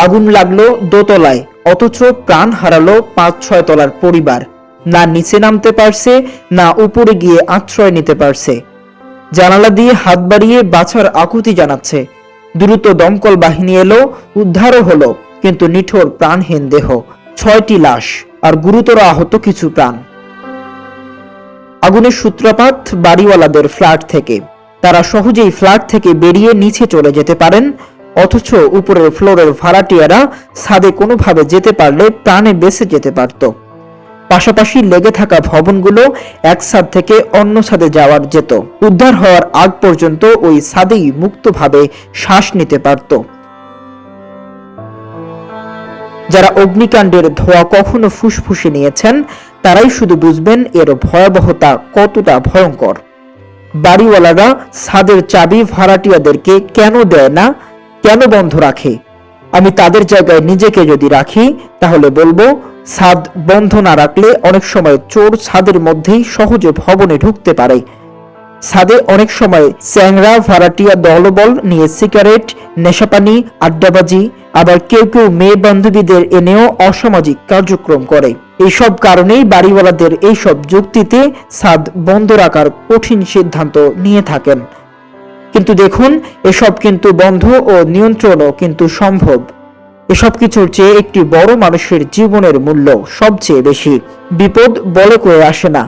আগুন লাগলো দোতলায়, অথচ প্রাণ হারালো ৫-৬ তলার পরিবার। না নিচে নামতে পারছে, না উপরে গিয়ে আশ্রয় নিতে পারছে। জানালা দিয়ে হাত বাড়িয়ে বাঁচার আকুতি জানাচ্ছে। দ্রুত দমকল বাহিনী এলো, উদ্ধারও হলো, কিন্তু নিঠোর প্রাণহীন দেহ। ৬টি লাশ আর গুরুতর আহত কিছু প্রাণ। আগুনের সূত্রপাত বাড়িওয়ালাদের ফ্ল্যাট থেকে। তারা সহজেই ফ্ল্যাট থেকে বেরিয়ে নিচে চলে যেতে পারেন, অথচ উপরের ফ্লোরের ভাড়াটিয়ারা ছাদে কোনোভাবে যেতে পারলে প্রাণে বেঁচে যেতে পারত। পাশাপাশি লেগে থাকা ভবনগুলো এক ছাদ থেকে অন্য ছাদে যাওয়ার যেত। উদ্ধার হওয়ার আগ পর্যন্ত ওই ছাদেই মুক্তভাবে শ্বাস নিতে পারত। যারা অগ্নিকাণ্ডের ধোঁয়া কখনো ফুসফুসে নিয়েছেন তারাই শুধু বুঝবেন এর ভয়াবহতা কতটা ভয়ঙ্কর। বাড়িওয়ালারা ছাদের চাবি ভাড়াটিয়াদেরকে কেন দেয় না, কেন বন্ধ রাখে? আমি তাদের জায়গায় নিজেকে যদি রাখি তাহলে বলবো, ছাদ বন্ধ না রাখলে অনেক সময় চোর ছাদের মধ্যেই সহজে ভবনে ঢুকতে পারে। ছাদে অনেক সময় চ্যাংরা ভাড়াটিয়া দলবল নিয়ে সিগারেট, নেশাপানি, আড্ডাবাজি, আবার কেউ কেউ মেয়ে বান্ধবীদের এনেও অসামাজিক কার্যক্রম করে। এইসব কারণেই বাড়িওয়ালাদের এইসব যুক্তিতে ছাদ বন্ধ রাখার কঠিন সিদ্ধান্ত নিয়ে থাকেন। কিন্তু দেখুন, এসব কিন্তু বন্ধ ও নিয়ন্ত্রণও কিন্তু সম্ভব। এসব কিছুর চেয়ে একটি বড় মানুষের জীবনের মূল্য সবচেয়ে বেশি। বিপদ বলে কয়ে আসে না,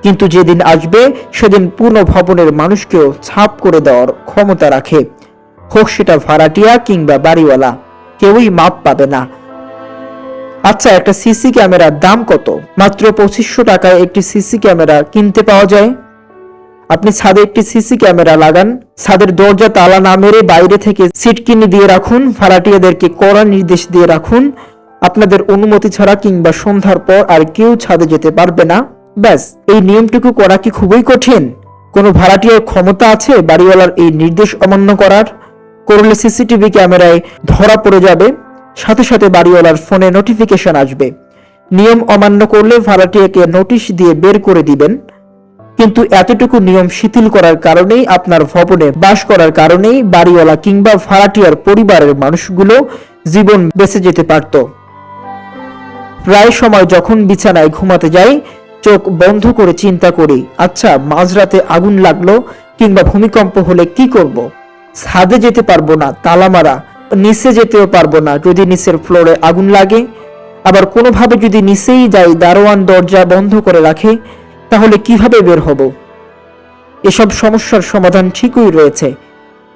কিন্তু যেদিন আসবে সেদিন পূর্ণ ভবনের মানুষকেও ছাপ করে দেওয়ার ক্ষমতা রাখে। হোক সেটা ভাড়াটিয়া কিংবা বাড়িওয়ালা, কেউই মাপ পাবে না। আচ্ছা, একটা সিসি ক্যামেরার দাম কত? মাত্র ২৫০০ টাকায় একটি সিসি ক্যামেরা কিনতে পাওয়া যায়। আপনি ছাদে একটি সিসি ক্যামেরা লাগান, ছাদের দরজা তালা না মেরে বাইরে থেকে সিটকিনি দিয়ে রাখুন, ভাড়াটিয়াদেরকে কড়া নির্দেশ দিয়ে রাখুন, আপনাদের অনুমতি ছাড়া কিংবা সন্ধ্যার পর আর কেউ ছাদে যেতে পারবে না। ব্যাস, এই নিয়মটুকু করা কি খুবই কঠিন? কোনো ভাড়াটিয়ার ক্ষমতা আছে বাড়িওয়ালার এই নির্দেশ অমান্য করার? করলে সিসিটিভি ক্যামেরায় ধরা পড়ে যাবে, সাথে সাথে বাড়িওয়ালার ফোনে নোটিফিকেশন আসবে। নিয়ম অমান্য করলে ভাড়াটিয়াকে নোটিশ দিয়ে বের করে দিবেন। কিন্তু এতটুকু নিয়ম শিথিল করার কারণেই, আপনার ভবনে বাস করার কারণেই বাড়িওয়ালা কিংবা ভাড়াটিয়ার পরিবারের মানুষগুলো জীবন বেঁচে যেতে পারত। প্রায় সময় যখন বিছানায় ঘুমাতে যাই, চোখ বন্ধ করে চিন্তা করি, আচ্ছা মাঝরাতে আগুন লাগলো কিংবা ভূমিকম্প হলে কি করব? ছাদে যেতে পারবো না, তালা মারা। নিচে যেতেও পারবো না যদি নিচের ফ্লোরে আগুন লাগে। আবার কোনোভাবে যদি নিচেই যাই, দারোয়ান দরজা বন্ধ করে রাখে, তাহলে কিভাবে বের হব? এসব সমস্যার সমাধান ঠিকই রয়েছে।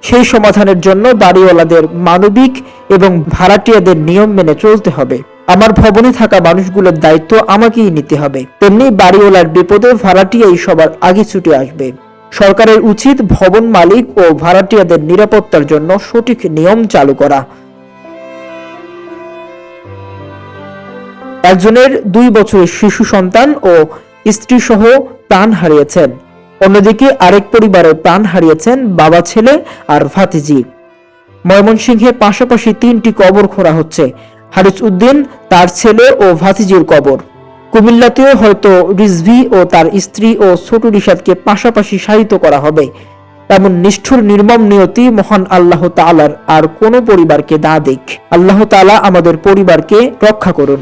সেই সমাধানের জন্য বাড়িওয়ালাদের মানবিক এবং ভাড়াটিয়াদের নিয়ম মেনে চলতে হবে। আমার ভবনে থাকা মানুষগুলোর দায়িত্ব আমাকেই নিতে হবে। তেমনি বাড়িওয়ালার বিপদে ভাড়াটিয়াই সবার আগে ছুটে আসবে। সরকারের উচিত ভবন মালিক ও ভাড়াটিয়াদের নিরাপত্তার জন্য সঠিক নিয়ম চালু করা। একজনের ২ বছরের শিশু সন্তান ও স্ত্রী সহ প্রাণ হারিয়েছেন, অন্যদিকে আরেক পরিবারে প্রাণ হারিয়েছেন বাবা, ছেলে আর ভাতিজি। ময়মনসিংহে পাশাপাশি ৩টি কবর খোঁড়া হচ্ছে। হারিস উদ্দিন, তার ছেলে ও ভাতিজির কবর। কুমিল্লাতেও হয়তো রিজভী ও তার স্ত্রী ও ছোট রিশাদকে পাশাপাশি শায়িত করা হবে। এমন নিষ্ঠুর নির্মম নিয়তি মহান আল্লাহ তাআলার আর কোনো পরিবারকে না দিক। আল্লাহ তাআলা আমাদের পরিবারকে রক্ষা করুন।